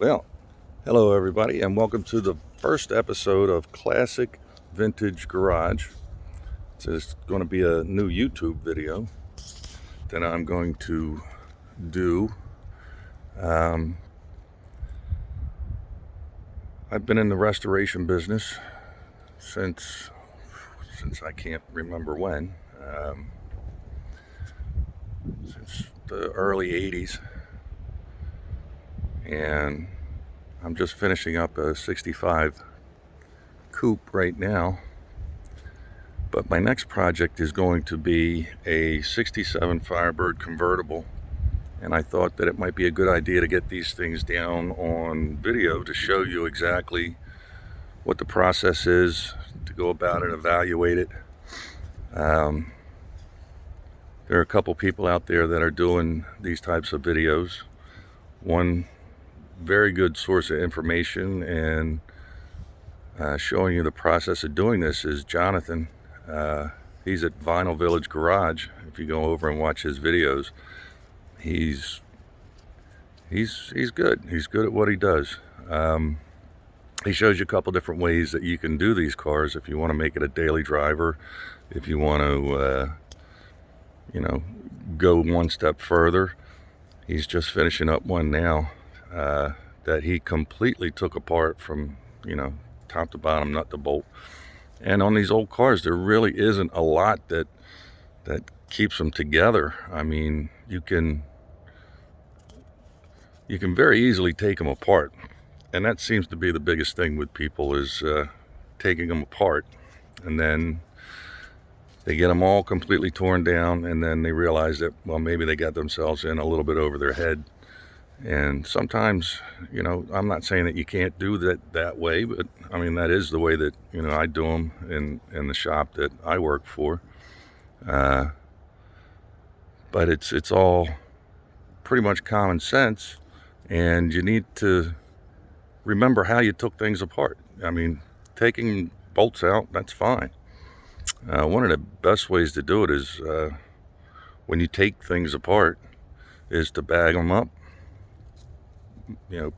Well, hello everybody, and welcome to the first episode of Classic Vintage Garage. It's going to be a new YouTube video that I'm going to do. I've been in the restoration business since I can't remember when, since the early 80s, and I'm just finishing up a 65 coupe right now. But my next project is going to be a 67 Firebird convertible, and I thought that it might be a good idea to get these things down on video to show you exactly what the process is to go about it, evaluate it. There are a couple people out there that are doing these types of videos. One very good source of information and showing you the process of doing this is Jonathan. He's at Vinyl Village Garage. If you go over and watch his videos, he's good. He's good at what he does. He shows you a couple different ways that you can do these cars if you want to make it a daily driver, if you want to go one step further. He's just finishing up one now that he completely took apart from top to bottom, nut to bolt. And on these old cars, there really isn't a lot that keeps them together. I mean, you can very easily take them apart, and that seems to be the biggest thing with people is taking them apart, and then they get them all completely torn down, and then they realize that, well, maybe they got themselves in a little bit over their head. And sometimes, I'm not saying that you can't do that way, but I mean, that is the way that, I do them in the shop that I work for. But it's all pretty much common sense, and you need to remember how you took things apart. I mean, taking bolts out, that's fine. One of the best ways to do it is when you take things apart is to bag them up.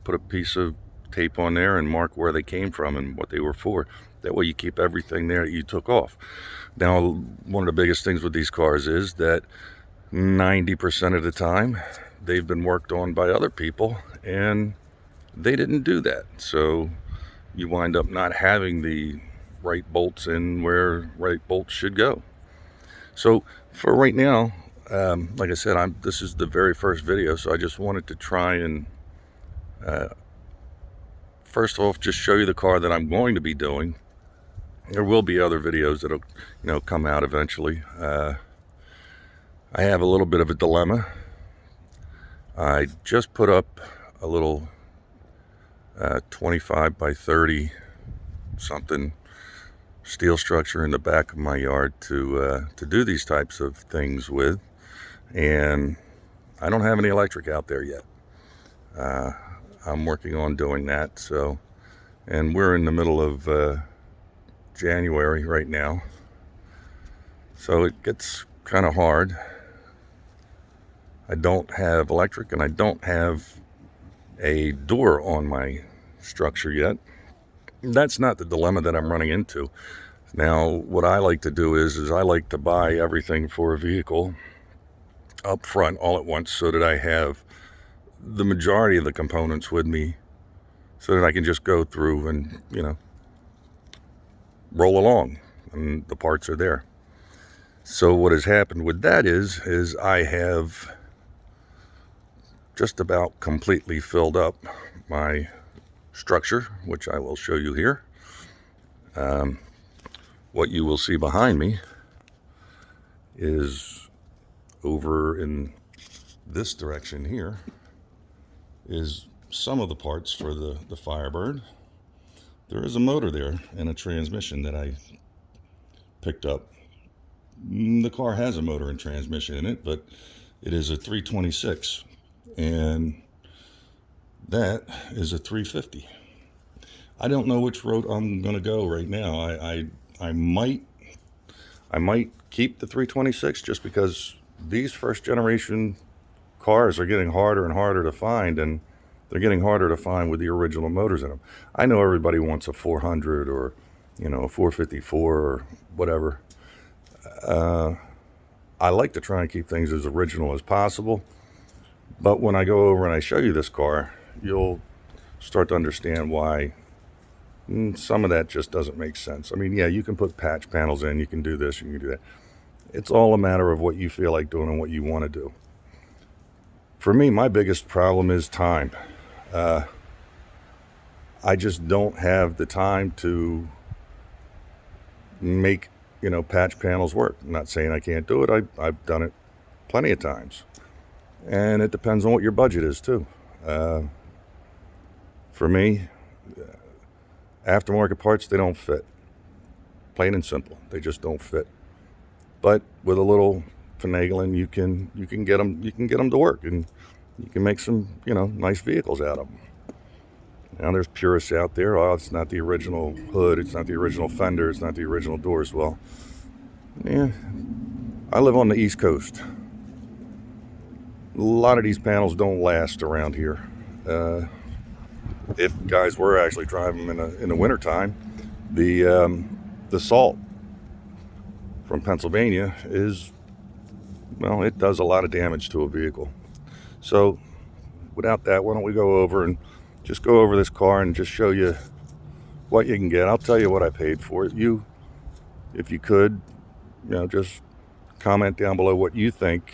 Put a piece of tape on there and mark where they came from and what they were for. That way you keep everything there that you took off. Now, one of the biggest things with these cars is that 90% of the time they've been worked on by other people and they didn't do that. So you wind up not having the right bolts in where right bolts should go. So for right now, like I said, this is the very first video, so I just wanted to try and first off, just show you the car that I'm going to be doing. There will be other videos that'll, come out eventually. I have a little bit of a dilemma. I just put up a little 25 by 30 something steel structure in the back of my yard to do these types of things with, and I don't have any electric out there yet. I'm working on doing that. So, and we're in the middle of January right now, so it gets kind of hard. I don't have electric, and I don't have a door on my structure yet. That's not the dilemma that I'm running into. Now, what I like to do is I like to buy everything for a vehicle up front all at once, so that I have the majority of the components with me, so that I can just go through and roll along and the parts are there. So what has happened with that is I have just about completely filled up my structure, which I will show you here. What you will see behind me is over in this direction here is some of the parts for the Firebird. There is a motor there and a transmission that I picked up. The car has a motor and transmission in it, but it is a 326, and that is a 350. I don't know which road I'm going to go right now. I might keep the 326 just because these first generation cars are getting harder and harder to find, and they're getting harder to find with the original motors in them. I know everybody wants a 400 or, you know, a 454 or whatever. I like to try and keep things as original as possible. But when I go over and I show you this car, you'll start to understand why some of that just doesn't make sense. I mean, yeah, you can put patch panels in, you can do this, you can do that. It's all a matter of what you feel like doing and what you want to do. For me, my biggest problem is time. I just don't have the time to make, you know, patch panels work. I'm not saying I can't do it. I've done it plenty of times. And it depends on what your budget is too. For me, aftermarket parts, they don't fit. Plain and simple. They just don't fit. But with a little finagling, you can get them to work, and you can make some, you know, nice vehicles out of them. Now there's purists out there. Oh, it's not the original hood, it's not the original fender, it's not the original doors. Well, yeah, I live on the East Coast. A lot of these panels don't last around here. If guys were actually driving them in the wintertime, the salt from Pennsylvania is, well, it does a lot of damage to a vehicle. So without that, why don't we go over and just go over this car and just show you what you can get. I'll tell you what I paid for it. You, if you could, you know, just comment down below what you think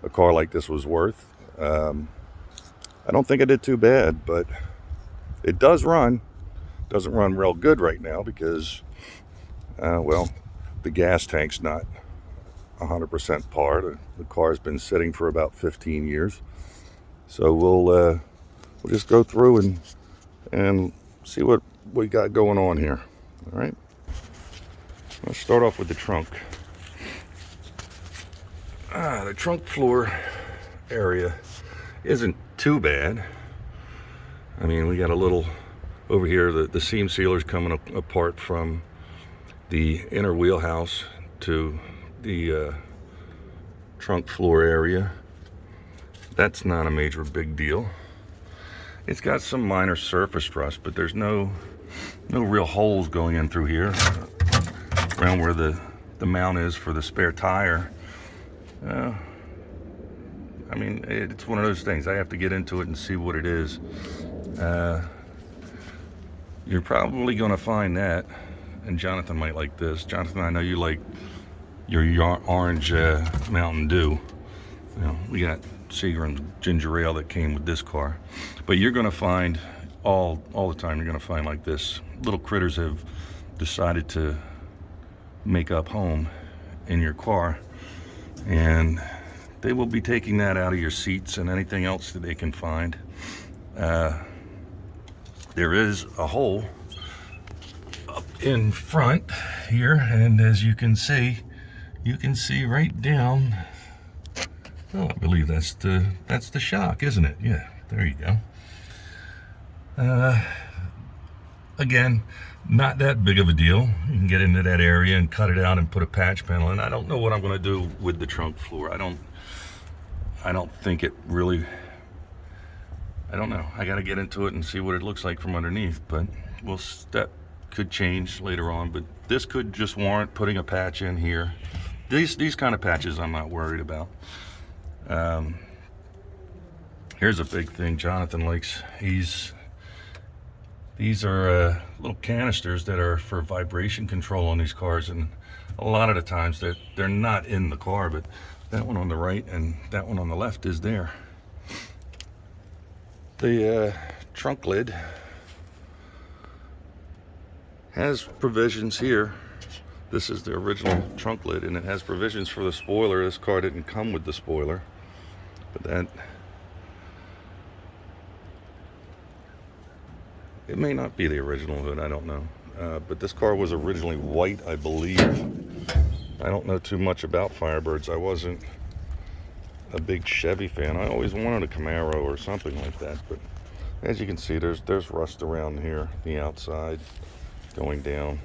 a car like this was worth. I don't think I did too bad, but it does run. Doesn't run real good right now because, well, the gas tank's not 100% par. The car's been sitting for about 15 years. So we'll just go through and see what we got going on here. All right. Let's start off with the trunk. The trunk floor area isn't too bad. I mean, we got a little over here, the seam sealer's coming apart from the inner wheelhouse to the trunk floor area. That's not a major big deal. It's got some minor surface rust, but there's no real holes going in through here around where the mount is for the spare tire. I mean, it's one of those things. I have to get into it and see what it is. You're probably going to find that, and Jonathan might like this. Jonathan, I know you like your orange Mountain Dew. You know, we got Seagram's ginger ale that came with this car. But you're going to find all the time, you're going to find like this. Little critters have decided to make up home in your car, and they will be taking that out of your seats and anything else that they can find. There is a hole up in front here, and as you can see right down. Oh, I believe that's the shock, isn't it? Yeah, there you go. Again, not that big of a deal. You can get into that area and cut it out and put a patch panel in. I don't know what I'm going to do with the trunk floor. I don't think it really, I don't know. I got to get into it and see what it looks like from underneath, but that could change later on. But this could just warrant putting a patch in here. These kind of patches I'm not worried about. Here's a big thing Jonathan likes. These are little canisters that are for vibration control on these cars, and a lot of the times they're not in the car, but that one on the right and that one on the left is there. The trunk lid has provisions here. This is the original trunk lid, and it has provisions for the spoiler. This car didn't come with the spoiler, but that, it may not be the original hood, I don't know. But this car was originally white, I believe. I don't know too much about Firebirds. I wasn't a big Chevy fan. I always wanted a Camaro or something like that. But as you can see, there's rust around here, the outside, going down,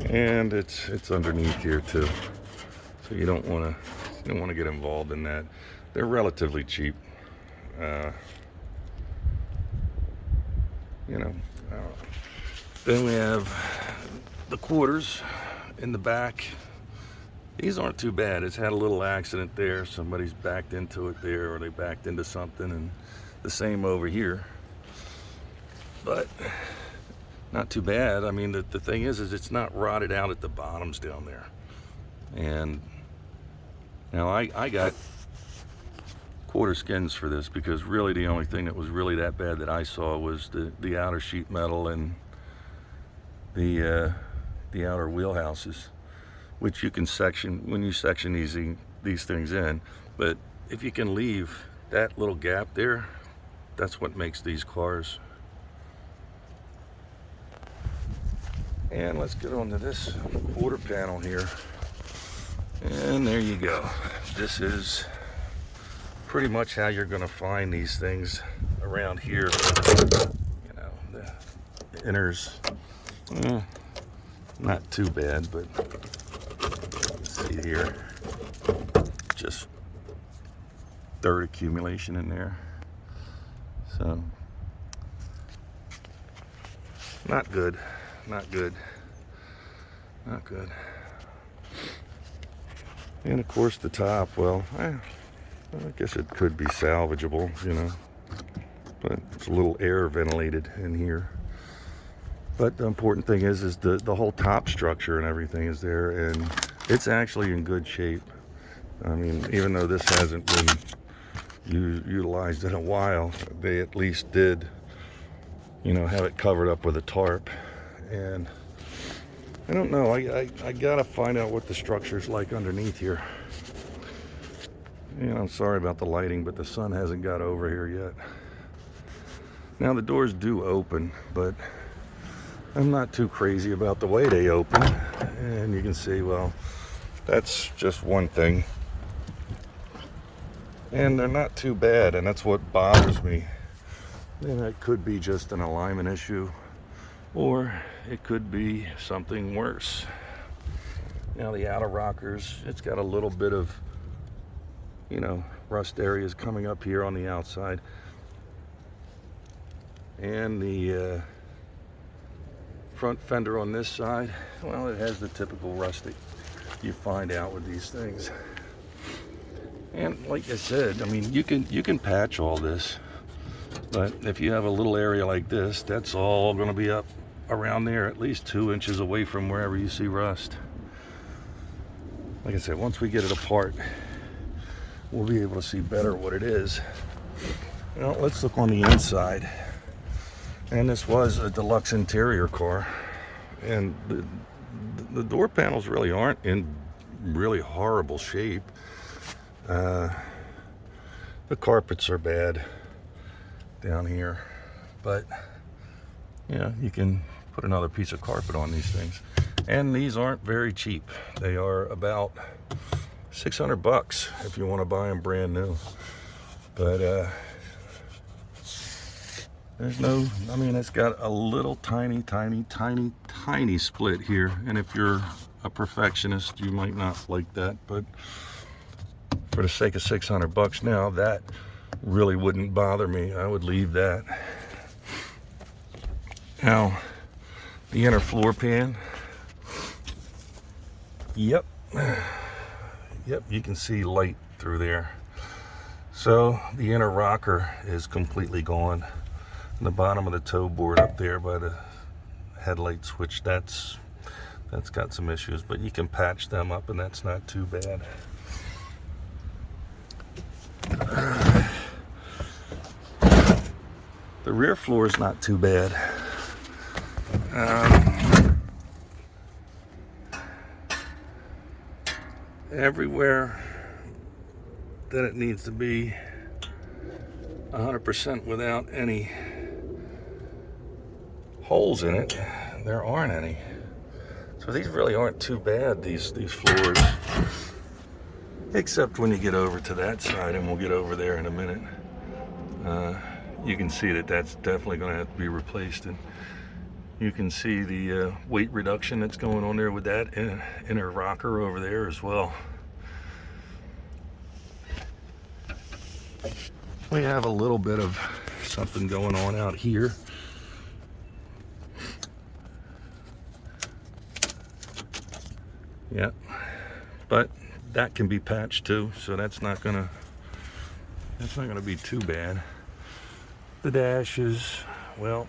and it's underneath here too. So you don't want to You don't want to get involved in that. They're relatively cheap. You know. Then we have the quarters in the back. These aren't too bad. It's had a little accident there. Somebody's backed into it there, or they backed into something, and the same over here. But not too bad. I mean, the thing is it's not rotted out at the bottoms down there. And now I got quarter skins for this, because really the only thing that was really that bad that I saw was the outer sheet metal and the outer wheelhouses, which you can section when you section these things in. But if you can leave that little gap there, that's what makes these cars. And let's get on to this quarter panel here. And there you go. This is pretty much how you're going to find these things around here. You know, the inners, not too bad, but let's see here, just dirt accumulation in there. So not good, not good, not good. And of course the top, well, I guess it could be salvageable, you know, but it's a little air ventilated in here. But the important thing is the whole top structure and everything is there, and it's actually in good shape. I mean, even though this hasn't been utilized in a while, they at least did, you know, have it covered up with a tarp. And I don't know, I gotta find out what the structure's like underneath here. You know, I'm sorry about the lighting, but the sun hasn't got over here yet. Now the doors do open, but I'm not too crazy about the way they open. And you can see, well, that's just one thing. And they're not too bad, and that's what bothers me. And that could be just an alignment issue, or it could be something worse. Now the outer rockers, it's got a little bit of, you know, rust areas coming up here on the outside. And the front fender on this side, well, it has the typical rust that you find out with these things. And like I said, I mean, you can patch all this, but if you have a little area like this, that's all going to be up around there, at least 2 inches away from wherever you see rust. Like I said, once we get it apart, we'll be able to see better what it is. Now let's look on the inside. And this was a deluxe interior car, and the door panels really aren't in really horrible shape. The carpets are bad down here, but yeah, you can put another piece of carpet on these things. And these aren't very cheap. They are about $600 if you want to buy them brand new. But there's no, I mean, it's got a little tiny split here. And if you're a perfectionist, you might not like that, but for the sake of $600 now, that really wouldn't bother me. I would leave that. Now, the inner floor pan. Yep, you can see light through there. So the inner rocker is completely gone. The bottom of the toe board up there by the headlight switch, that's got some issues, but you can patch them up, and that's not too bad. The rear floor is not too bad. Everywhere that it needs to be 100% without any holes in it, there aren't any. So these really aren't too bad, these floors, except when you get over to that side, and we'll get over there in a minute. You can see that that's definitely going to have to be replaced, and you can see the weight reduction that's going on there with that inner rocker over there as well. we have a little bit of something going on out here. Yeah, but that can be patched too, so that's not gonna be too bad. The dash is, well,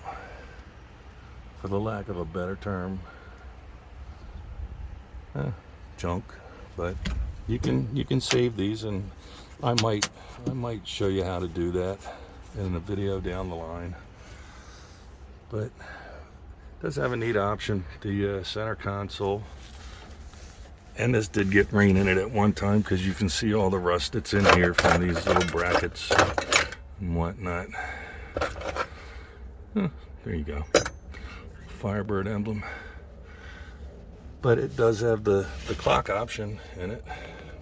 for the lack of a better term, junk. But you can save these, and I might show you how to do that in a video down the line. But it does have a neat option. The center console, and this did get rain in it at one time, because you can see all the rust that's in here from these little brackets and whatnot. There you go, Firebird emblem. But it does have the clock option in it,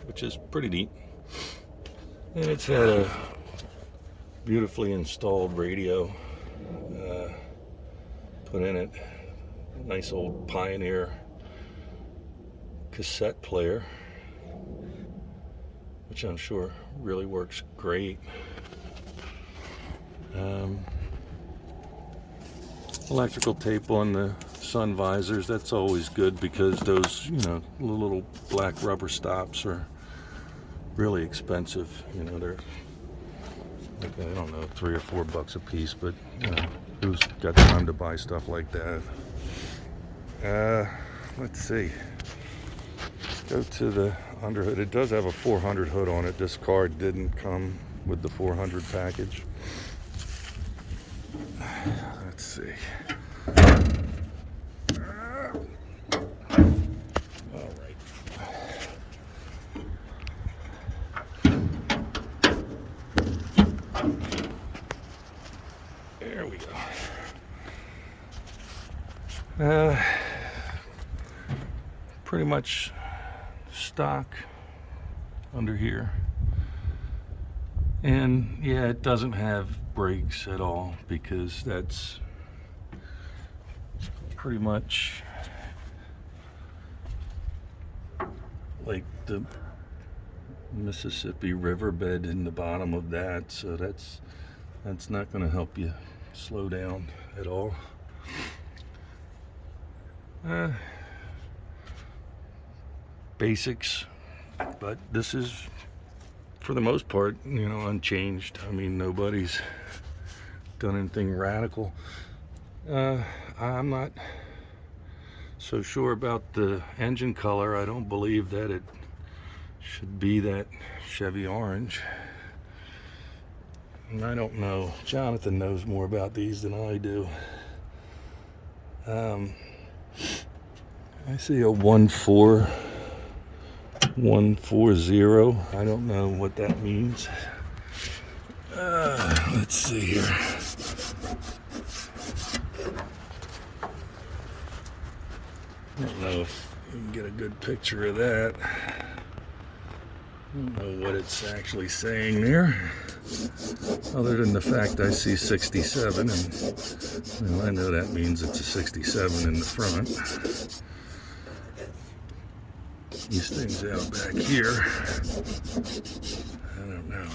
which is pretty neat. And it's had a beautifully installed radio put in it. Nice old Pioneer cassette player, which I'm sure really works great. Electrical tape on the sun visors, that's always good, because those, little black rubber stops are really expensive. They're like, I don't know, $3 or $4 a piece, but who's got time to buy stuff like that? Let's see. Go to the underhood. It does have a 400 hood on it. This car didn't come with the 400 package. Let's see. All right. There we go. Pretty much stock under here. And yeah, it doesn't have brakes at all, because that's pretty much like the Mississippi riverbed in the bottom of that, so that's not going to help you slow down at all. Basics, but this is, for the most part, unchanged. I mean, nobody's done anything radical. I'm not so sure about the engine color. I don't believe that it should be that Chevy orange. And I don't know. Jonathan knows more about these than I do. I see a 14140. I don't know what that means. Let's see here. I don't know if you can get a good picture of that. I don't know what it's actually saying there, other than the fact I see 67, and I know that means it's a 67 in the front. These things out back here, I don't know.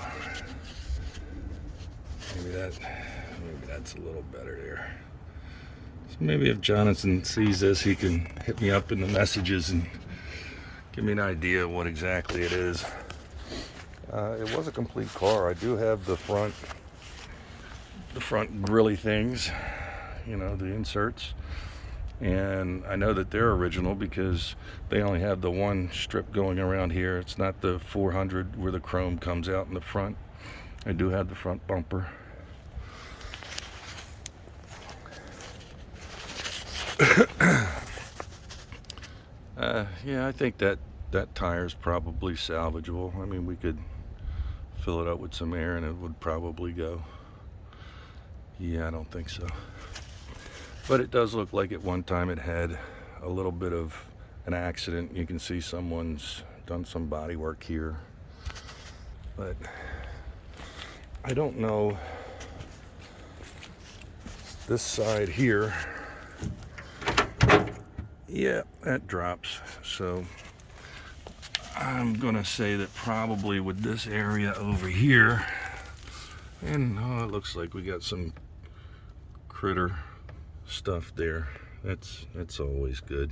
Maybe that's a little better there. So maybe if Jonathan sees this, he can hit me up in the messages and give me an idea of what exactly it is. It was a complete car. I do have the front grilly things, the inserts. And I know that they're original, because they only have the one strip going around here. It's not the 400 where the chrome comes out in the front. I do have the front bumper. Yeah, I think that tire is probably salvageable. I mean, we could fill it up with some air and it would probably go. Yeah, I don't think so. But it does look like at one time it had a little bit of an accident. You can see someone's done some body work here. But I don't know. This side here, yeah, that drops. So I'm gonna say that probably with this area over here, And oh, it looks like we got some critter stuff there. That's always good.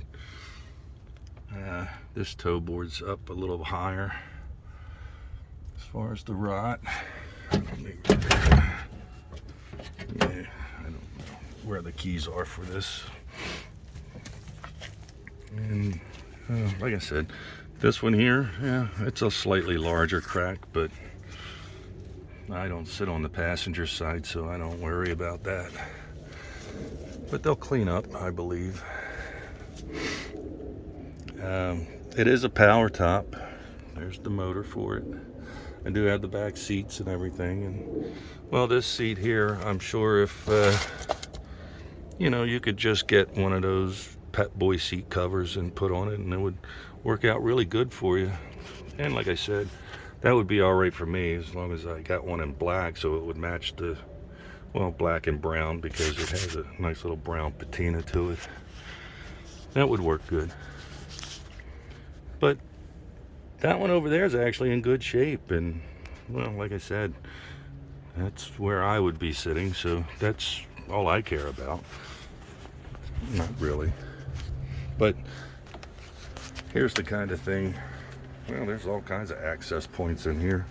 This toe board's up a little higher as far as the rot. Yeah, I don't know where the keys are for this. And like I said, this one here, yeah, it's a slightly larger crack, but I don't sit on the passenger side, so I don't worry about that. But they'll clean up, I believe. It is a power top. There's the motor for it. I do have the back seats and everything. And well, this seat here, I'm sure if you know, you could just get one of those Pet Boy seat covers and put on it, and it would work out really good for you. And like I said, that would be all right for me as long as I got one in black, so it would match the, well, black and brown, because it has a nice little brown patina to it. That would work good. But that one over there is actually in good shape, and well, like I said, that's where I would be sitting, so that's all I care about. Not really. But here's the kind of thing, well, there's all kinds of access points in here.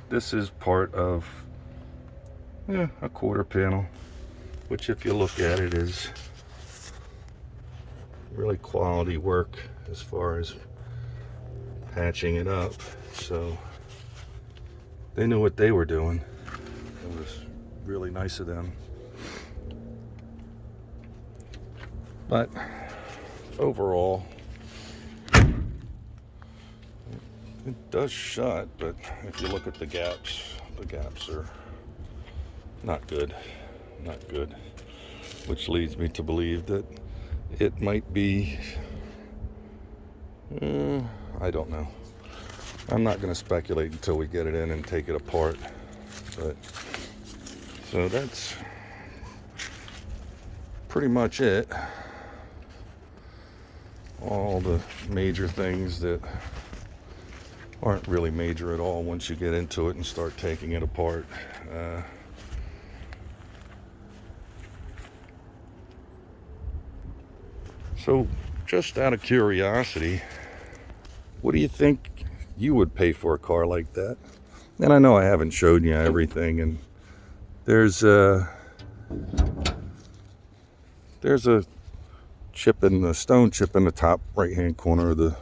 This is part of a quarter panel, which if you look at it is really quality work as far as patching it up. So they knew what they were doing. It was really nice of them. But overall, it does shut, but if you look at the gaps are not good, which leads me to believe that it might be, I don't know. I'm not going to speculate until we get it in and take it apart. But so that's pretty much it. All the major things that aren't really major at all once you get into it and start taking it apart. So just out of curiosity, what do you think you would pay for a car like that? And I know I haven't showed you everything, and there's a chip in the stone chip in the top right hand corner of the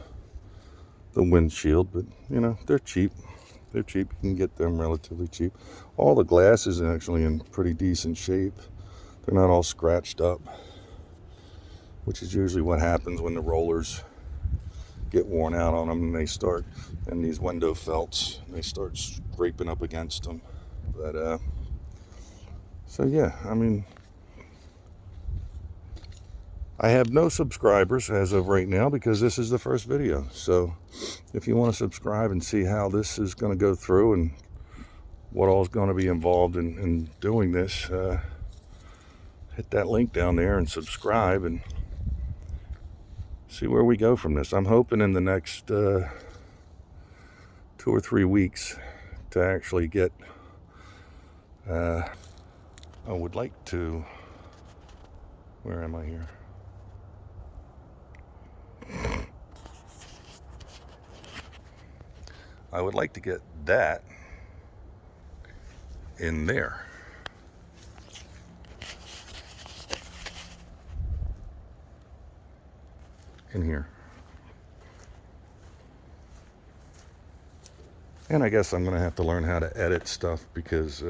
windshield, but you know, they're cheap. You can get them relatively cheap. All the glass is actually in pretty decent shape. They're not all scratched up, which is usually what happens when the rollers get worn out on them, and they start, and these window felts, they start scraping up against them. But so yeah, I mean, I have no subscribers as of right now because this is the first video. So if you want to subscribe and see how this is going to go through and what all is going to be involved in doing this, hit that link down there and subscribe and see where we go from this. I'm hoping in the next 2 or 3 weeks to actually get, I would like to, where am I here? I would like to get that in there. In here. And I guess I'm going to have to learn how to edit stuff because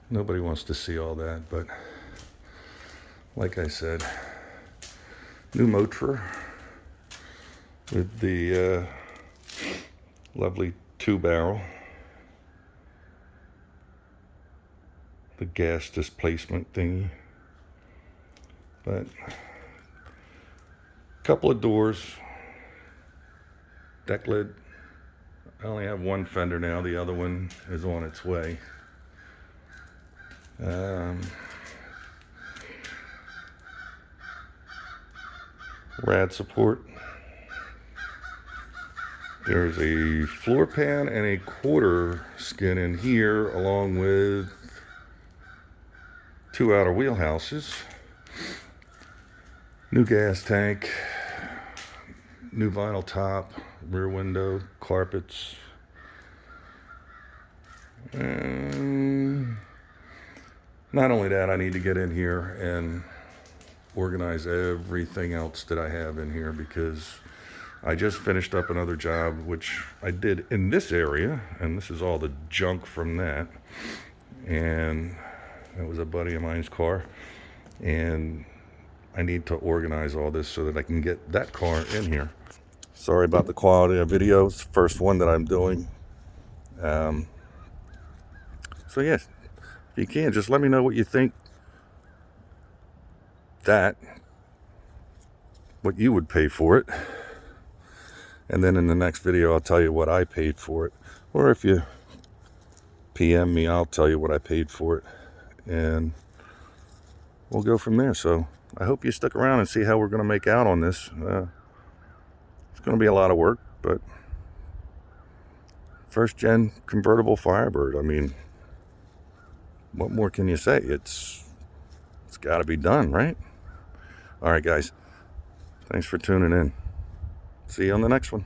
nobody wants to see all that. But like I said, new motor with the lovely 2-barrel, the gas displacement thingy. But couple of doors, deck lid. I only have one fender now, the other one is on its way. Rad support There's a floor pan and a quarter skin in here, along with 2 outer wheelhouses, new gas tank, new vinyl top, rear window, carpets, and not only that, I need to get in here and organize everything else that I have in here, because I just finished up another job which I did in this area, and this is all the junk from that. And that was a buddy of mine's car, and I need to organize all this so that I can get that car in here. Sorry about the quality of videos, first one that I'm doing. So yes, if you can, just let me know what you think, what you would pay for it. And then in the next video, I'll tell you what I paid for it. Or if you PM me, I'll tell you what I paid for it. And we'll go from there. So I hope you stick around and see how we're going to make out on this. It's going to be a lot of work, but first gen convertible Firebird. I mean, what more can you say? It's got to be done, right? All right, guys. Thanks for tuning in. See you on the next one.